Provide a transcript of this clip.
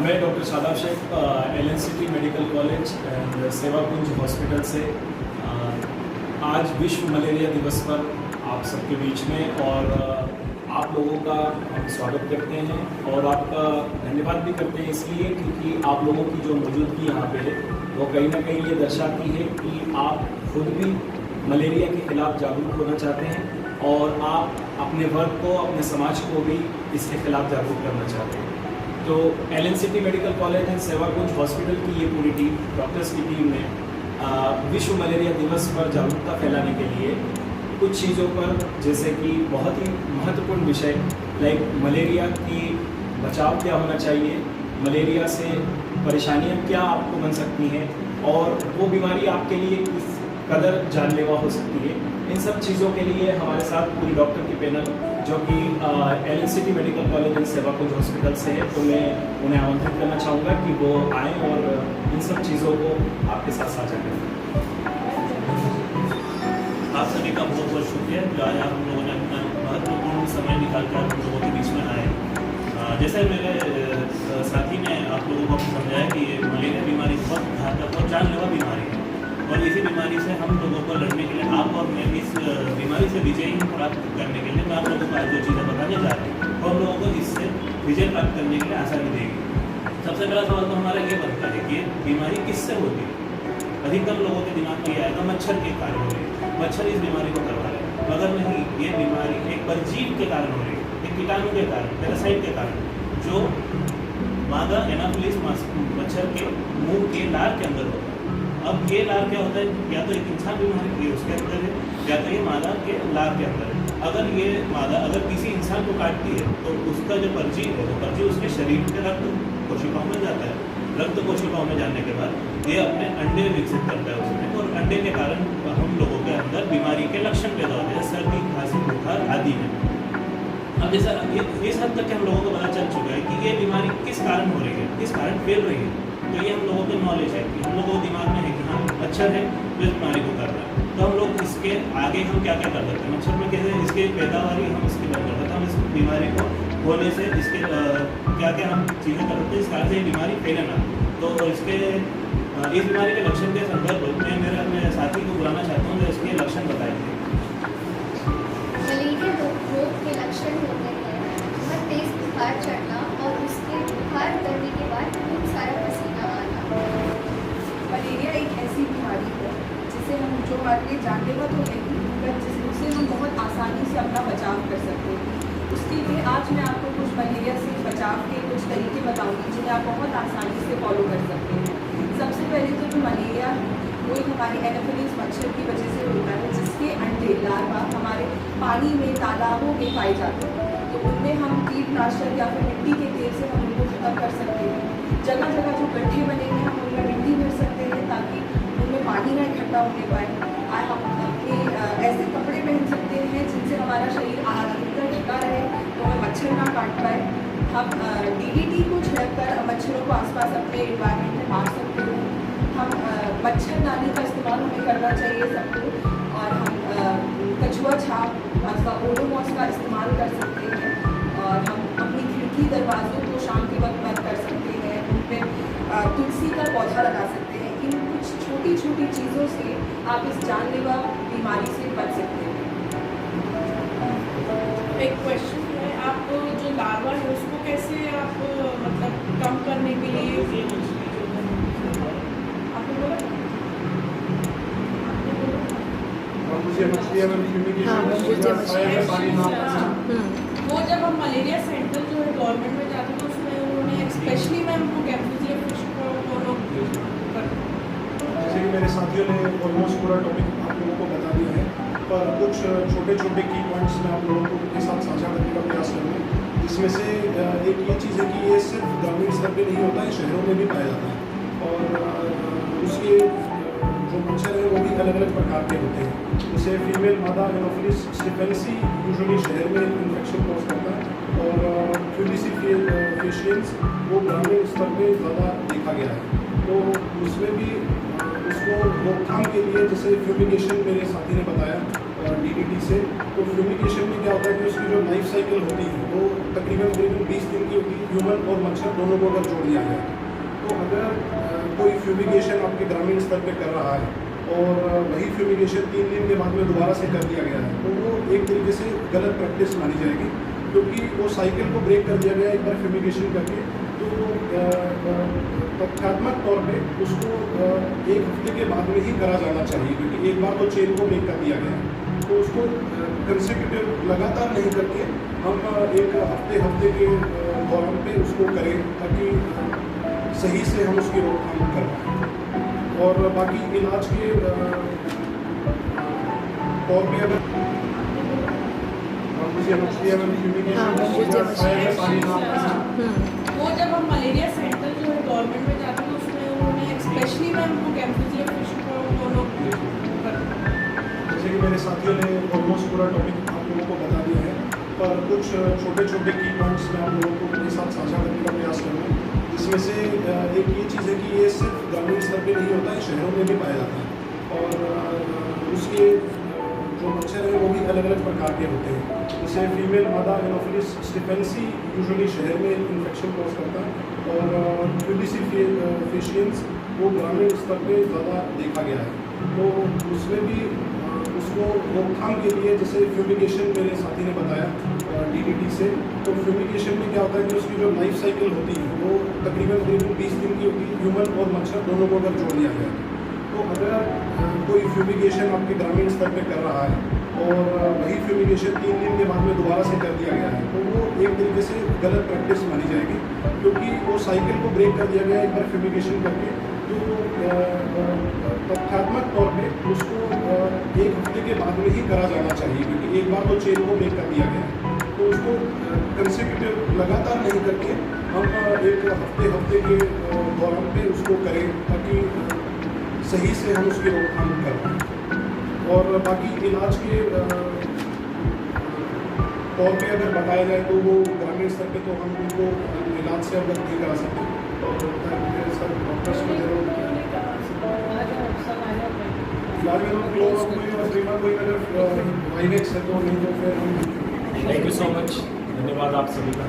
मैं doctor Shadab Shaikh LNCT medical college and Seva Kunj hospital से आज विश्व मलेरिया दिवस पर आप सबके बीच में और आप लोगों का हम स्वागत करते हैं और आपका धन्यवाद भी करते हैं इसलिए क्योंकि आप लोगों की जो मौजूदगी यहाँ पे है वो कहीं ना कहीं ये दर्शाती है कि आप खुद भी मलेरिया के खिलाफ जागरूक होना चाहते हैं और आप अपने वर्ग को, अपने समाज को भी इसके खिलाफ जागरूक करना चाहते हैं। तो LNCT medical college and Seva Kunj hospital की ये पूरी टीम, डॉक्टर्स की टीम ने विश्व मलेरिया दिवस पर जागरूकता फैलाने के लिए कुछ चीज़ों पर, जैसे कि बहुत ही महत्वपूर्ण विषय लाइक मलेरिया की बचाव क्या होना चाहिए, मलेरिया से परेशानियाँ क्या आपको बन सकती हैं और वो बीमारी आपके लिए किस कदर जानलेवा हो सकती है, इन सब चीज़ों के लिए हमारे साथ पूरी डॉक्टर की पैनल जो कि LNCT medical college and Seva Kunj hospital से है, तो मैं उन्हें आमंत्रित करना चाहूँगा कि वो आएँ और इन सब चीज़ों को आपके साथ साझा करें। आप सभी का बहुत बहुत शुक्रिया जो आज आप लोगों ने अपना महत्वपूर्ण समय निकाल कर हम लोगों के बीच में आए। जैसे मेरे साथी ने आप लोगों को समझाया कि ये मलेरिया बीमारी बहुत घातक और जानलेवा बीमारी है और इसी बीमारी से हम लोगों को लड़ने के लिए आप और मैं इस बीमारी से विजय प्राप्त करने के लिए मैं आप लोगों को आज जो चीज़ें बताने जा रहा हूँ और हम लोगों को इससे विजय प्राप्त करने के लिए आसानी देगी। सबसे पहला सवाल तो हमारा ये बनता है कि बीमारी किससे होती है। अधिकतर लोगों के दिमाग में ये आएगा मच्छर के कारण हो रही है, मच्छर इस बीमारी को करवा रहे हैं, मगर नहीं, ये बीमारी एक परजीव के कारण हो रही है, एक कीटाणु के कारण, पैरासाइट के कारण, जो मादा एनाफिलिस मच्छर के मुंह के लार के अंदर होता है। अब ये लार क्या होता है, या तो एक इंसान बीमारी ये उसके अंदर है या तो ये मादा के लार के अंदर है। अगर ये मादा अगर किसी इंसान को काटती है तो उसका जो परजीव है वो परजीव उसके शरीर के रक्त कोशिकाओं में जाता है। रक्त कोशिकाओं में जाने के बाद ये अपने अंडे विकसित करता है उसमें और अंडे के कारण हम लोगों के अंदर बीमारी के लक्षण पैदा होते हैं, सर्दी, खांसी, बुखार आदि में। अब जैसा इस हद तक हम लोगों को पता चल चुका है कि ये बीमारी किस कारण हो रही है, किस कारण फैल रही है, तो ये हम लोगों को नॉलेज है कि हम लोगों को दिमाग में है कि हाँ मच्छर है तो इस बीमारी को कर रहा है। तो हम लोग इसके आगे हम क्या क्या कर सकते हैं, मच्छर में कैसे इसके पैदावारी हम इसकी बंद कर सकते हैं, हम इस बीमारी को होने से इसके क्या क्या हम चीज़ें कर सकते हैं इस कारण से ये बीमारी फैले ना। तो इसके इस बीमारी के लक्षण के संदर्भ में मैं अपने साथी को बुलाना चाहता हूँ जो इसके लक्षण बताए थे। मलेरिया रोग के लक्षण होते हैं बहुत तेज बुखार चढ़ना और उसके बुखार उतरने के बाद खूब सारा पसीना आना। मलेरिया एक ऐसी बीमारी है जिसे हम जो हमारे लिए जानलेवा तो नहीं पर जिससे हम बहुत आसानी से अपना बचाव कर सकते हैं। उसके लिए आज मैं आपको कुछ मलेरिया से बचाव के कुछ तरीके बताऊंगी जिन्हें आप बहुत आसानी से फॉलो कर सकते हैं। सबसे पहले तो जो मलेरिया वो एक हमारे एनाफिलिस मच्छर की वजह से होता है जिसके अंडे लार्वा हमारे पानी में, तालाबों में पाए जाते हैं। तो उनमें हम कीटनाशक या फिर मिट्टी के तेल से हम उनको खत्म कर सकते हैं। जगह जगह जो गड्ढे बने हैं हम उनमें मिट्टी भर सकते हैं ताकि उनमें पानी ना इकट्ठा होने पाए। हम अपने ऐसे कपड़े पहन सकते हैं जिनसे हमारा शरीर आरामदायक ढका रहे तो हमें मच्छर ना काट पाए। हम DDT को छिड़ककर मच्छरों को आसपास अपने एनवायरनमेंट में मार सकते हैं। हम मच्छरदानी का इस्तेमाल हमें करना चाहिए सबको और हम कछुआ छाप अथवा ओडोमॉस का इस्तेमाल कर सकते हैं और हम अपनी खिड़की दरवाज़ों को शाम के वक्त बंद कर सकते हैं। उन पर तुलसी का पौधा लगा सकते हैं। इन कुछ छोटी छोटी चीज़ों से आप इस जानलेवा बीमारी से बच सकते हैं। एक क्वेश्चन है, आप जो लार्वा है उसको कैसे आप मतलब कम करने के लिए आपने बोला वो जब हम मलेरिया सेंटर जो है गवर्नमेंट में जाते तो उसमें उन्होंने स्पेशली मैम वो कैप्सूल फिश को दोनों जैसे कि मेरे साथियों ने ऑलमोस्ट पूरा टॉपिक आप लोगों को बता दिया है, पर कुछ छोटे छोटे की पॉइंट्स मैं आप लोगों को के साथ साझा करने का प्रयास करूँगा इसमें से एक ये चीज़ है कि ये सिर्फ ग्रामीण स्तर पे नहीं होता है, शहरों में भी पाया जाता है। और उसके जो मच्छर हैं वो भी अलग अलग प्रकार के होते हैं। जैसे फीमेल मादा एनोफिलिस स्टिफेंसी यूजुअली शहर में इन्फेक्शन कॉज करता है, और फ्यूलिसिफेशियंस वो ग्रामीण स्तर पे ज़्यादा देखा गया है। तो उसमें भी उसको रोकथाम के लिए जैसे फ्यूमिगेशन मेरे साथी ने बताया DDT से, तो फ्यूमिगेशन में क्या होता है कि उसकी जो लाइफ साइकिल होती है वो तकरीबन 20 दिन की होती है। ह्यूमन और मच्छर दोनों को अगर जोड़ दिया जाए, तो अगर कोई फ्यूमिगेशन आपके ग्रामीण स्तर पे कर रहा है और वही फ्यूमिगेशन 3 दिन के बाद में दोबारा से कर दिया गया है, तो वो एक तरीके से गलत प्रैक्टिस मानी जाएगी, क्योंकि वो साइकिल को ब्रेक कर दिया गया एक बार फ्यूमिगेशन करके। तो तथ्यात्मक तौर पे उसको 1 हफ्ते के बाद में ही करा जाना चाहिए, क्योंकि एक बार तो चेन को ब्रेक कर दिया गया है। तो उसको कंसेक्यूटिव लगातार नहीं करके हम एक हफ्ते के दौरान पे उसको करें, ताकि सही से हम उसकी रोकथाम कर पाएँ। और बाकी इलाज के तौर पे अगर मुझे वो जब हम मलेरिया सेंटर जो है गवर्नमेंट में जाते हैं तो उसमें उन्होंने स्पेशली मैं हमको कैंपस फिश को दोनों जैसे कि मेरे साथियों ने ऑलमोस्ट पूरा टॉपिक आप लोगों को बता दिया है, पर कुछ छोटे छोटे की पॉइंट्स मैं आप लोगों को मेरे साथ साझा करने का प्रयास करूँगा। जिसमें से एक ये चीज़ है कि ये सिर्फ ग्रामीण स्तर पे नहीं होता है, शहरों में भी पाया जाता है। और उसके जो मच्छर हैं वो भी अलग अलग प्रकार के होते हैं। जैसे फीमेल मादा एनोफिलिस स्टिफेंसी यूजुअली शहर में इन्फेक्शन कॉज करता है, और फ्यूलिसिफेशियंस वो ग्रामीण स्तर पे ज़्यादा देखा गया है। तो उसमें भी उसको रोकथाम के लिए जैसे फ्यूमिगेशन मेरे साथी ने बताया DDT से, तो फ्यूमिगेशन में क्या होता है कि उसकी जो लाइफ साइकिल होती है वो तकरीबन 20 दिन की होती है। ह्यूमन और मच्छर दोनों को अगर जोड़ दिया जाए, तो अगर कोई फ्यूमिगेशन आपके ग्रामीण स्तर पे कर रहा है और वही फ्यूमिगेशन 3 दिन के बाद में दोबारा से कर दिया गया है, तो वो एक तरीके से गलत प्रैक्टिस मानी जाएगी, क्योंकि वो साइकिल को ब्रेक कर दिया गया एक बार फ्यूमिगेशन करके। तो तथ्यात्मक तौर पे उसको 1 हफ्ते के बाद में ही करा जाना चाहिए, क्योंकि एक बार तो चेन को ब्रेक कर दिया गया है। तो उसको कंसेक्यूटिव लगातार नहीं करके हम एक हफ्ते के दौरान पे उसको करें, ताकि सही से हम उसकी रोकथाम कर पाएँ। और बाकी इलाज के तौर पे अगर बताया जाए, तो वो ग्रामीण स्तर पे तो हम उनको इलाज से अवगत नहीं करा सकते, और सर डॉक्टर्स को इलाज में कोई अगर वाइनेक्स है तो नहीं, तो फिर हम थैंक यू सो मच, धन्यवाद आप सभी का।